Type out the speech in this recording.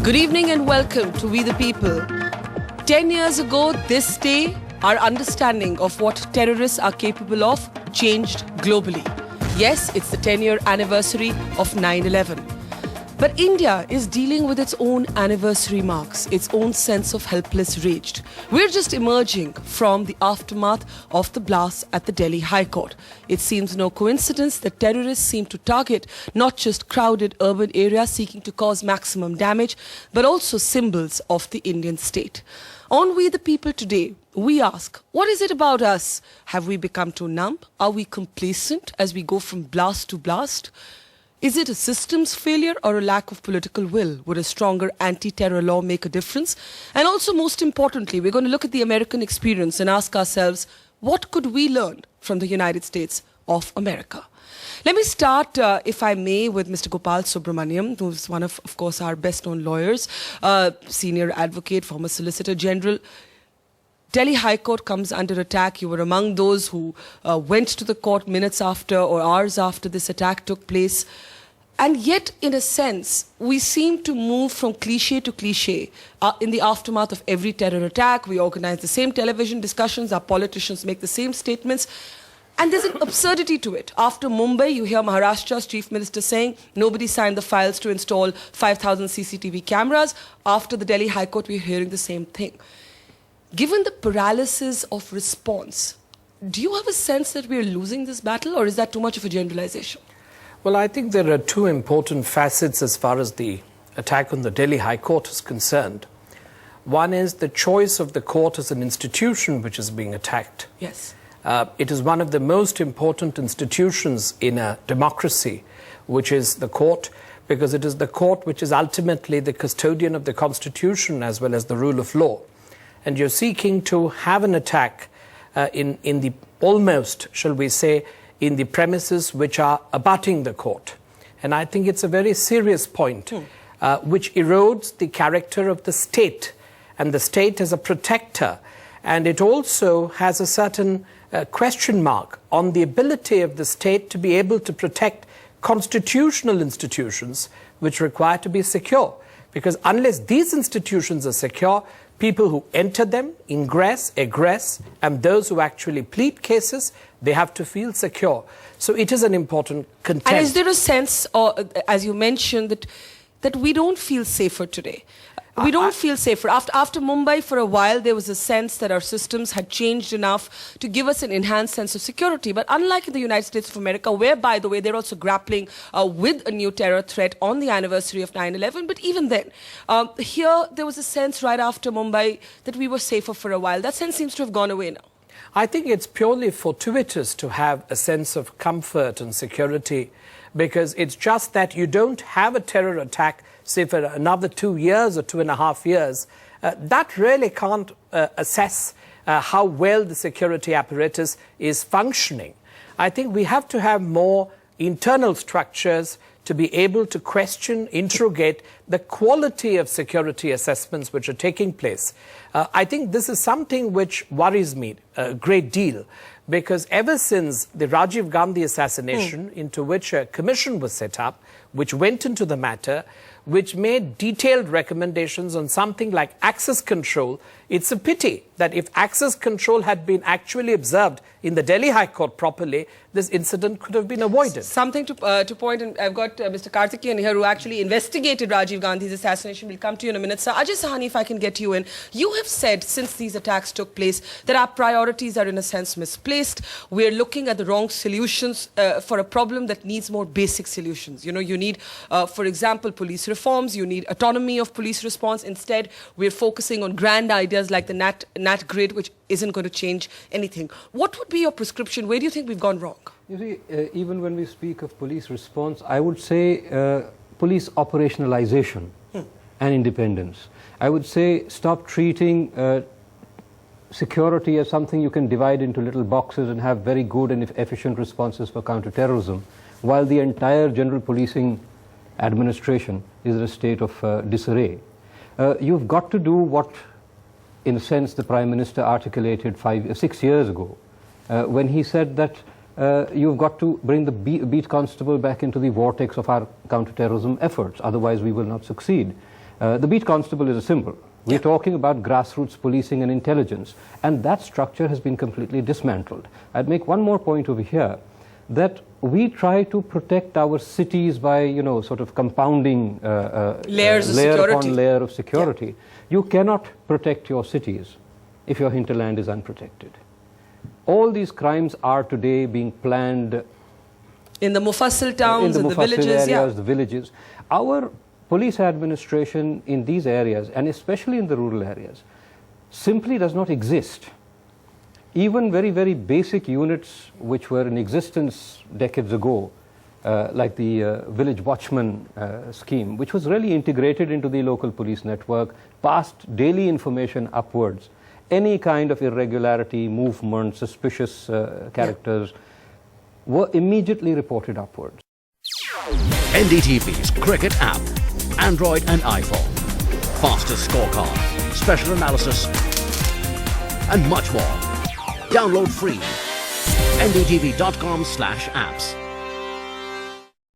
Good evening and welcome to We the People. 10 years ago, this day, our understanding of what terrorists are capable of changed globally. Yes, it's the 10-year anniversary of 9/11. But India is dealing with its own anniversary marks, its own sense of helpless rage. We're just emerging from the aftermath of the blast at the Delhi High Court. It seems no coincidence that terrorists seem to target not just crowded urban areas seeking to cause maximum damage, but also symbols of the Indian state. On We the People today, we ask, what is it about us? Have we become too numb? Are we complacent as we go from blast to blast? Is it a systems failure or a lack of political will? Would a stronger anti-terror law make a difference? And also, most importantly, we're going to look at the American experience and ask ourselves, what could we learn from the United States of America? Let me start, if I may, with Mr. Gopal Subramaniam, who's one of course, our best-known lawyers, senior advocate, former Solicitor General. Delhi High Court comes under attack. You were among those who went to the court minutes after or hours after this attack took place. And yet, in a sense, we seem to move from cliche to cliche. In the aftermath of every terror attack, we organize the same television discussions, our politicians make the same statements. And there's an absurdity to it. After Mumbai, you hear Maharashtra's chief minister saying nobody signed the files to install 5,000 CCTV cameras. After the Delhi High Court, we're hearing the same thing. Given the paralysis of response, do you have a sense that we're losing this battle, or is that too much of a generalization? Well, I think there are two important facets as far as the attack on the Delhi High Court is concerned. One is the choice of the court as an institution which is being attacked. Yes. It is one of the most important institutions in a democracy, which is the court, because it is the court which is ultimately the custodian of the Constitution as well as the rule of law. And you're seeking to have an attack in the almost, shall we say, in the premises which are abutting the court. And I think it's a very serious point, which erodes the character of the state, and the state as a protector. And it also has a certain question mark on the ability of the state to be able to protect constitutional institutions which require to be secure. Because unless these institutions are secure, people who enter them, ingress, egress, and those who actually plead cases, they have to feel secure. So it is an important context. And is there a sense, as you mentioned, that we don't feel safer today? We don't feel safer. After Mumbai, for a while, there was a sense that our systems had changed enough to give us an enhanced sense of security. But unlike in the United States of America, where, by the way, they're also grappling with a new terror threat on the anniversary of 9/11, but even then, here there was a sense right after Mumbai that we were safer for a while. That sense seems to have gone away now. I think it's purely fortuitous to have a sense of comfort and security, because it's just that you don't have a terror attack, say, for another 2 years or 2.5 years. That really can't assess how well the security apparatus is functioning. I think we have to have more internal structures to be able to question, interrogate the quality of security assessments which are taking place. I think this is something which worries me a great deal, because ever since the Rajiv Gandhi assassination, into which a commission was set up, which went into the matter, which made detailed recommendations on something like access control, it's a pity that if access control had been actually observed in the Delhi High Court properly, this incident could have been avoided. Something to point, and I've got Mr. Karthikeyan here who actually investigated Rajiv Gandhi's assassination. We'll come to you in a minute. Sir, Ajay Sahani, if I can get you in. You have said since these attacks took place that our priorities are in a sense misplaced. We're looking at the wrong solutions for a problem that needs more basic solutions. You know, you need, for example, police reforms. You need autonomy of police response. Instead, we're focusing on grand ideas like the NAT grid, which isn't going to change anything. What would be your prescription? Where do you think we've gone wrong? You see, even when we speak of police response, I would say police operationalization and independence. I would say stop treating security as something you can divide into little boxes and have very good and efficient responses for counterterrorism, while the entire general policing administration is in a state of disarray. You've got to do what, in a sense, the Prime Minister articulated 6 years ago, when he said that you've got to bring the beat constable back into the vortex of our counterterrorism efforts, otherwise we will not succeed. The beat constable is a symbol. We're talking about grassroots policing and intelligence, and that structure has been completely dismantled. I'd make one more point over here, that we try to protect our cities by, sort of compounding layers of layer security. upon layer of security. Yeah. You cannot protect your cities if your hinterland is unprotected. All these crimes are today being planned in the Mufassil towns, in the villages. Areas, the villages. Our police administration in these areas, and especially in the rural areas, simply does not exist. Even very, very basic units which were in existence decades ago, like the village watchman scheme, which was really integrated into the local police network, passed daily information upwards. Any kind of irregularity, movement, suspicious characters were immediately reported upwards. NDTV's cricket app, Android and iPhone, fastest scorecard, special analysis, and much more. Download free. ndtv.com/apps.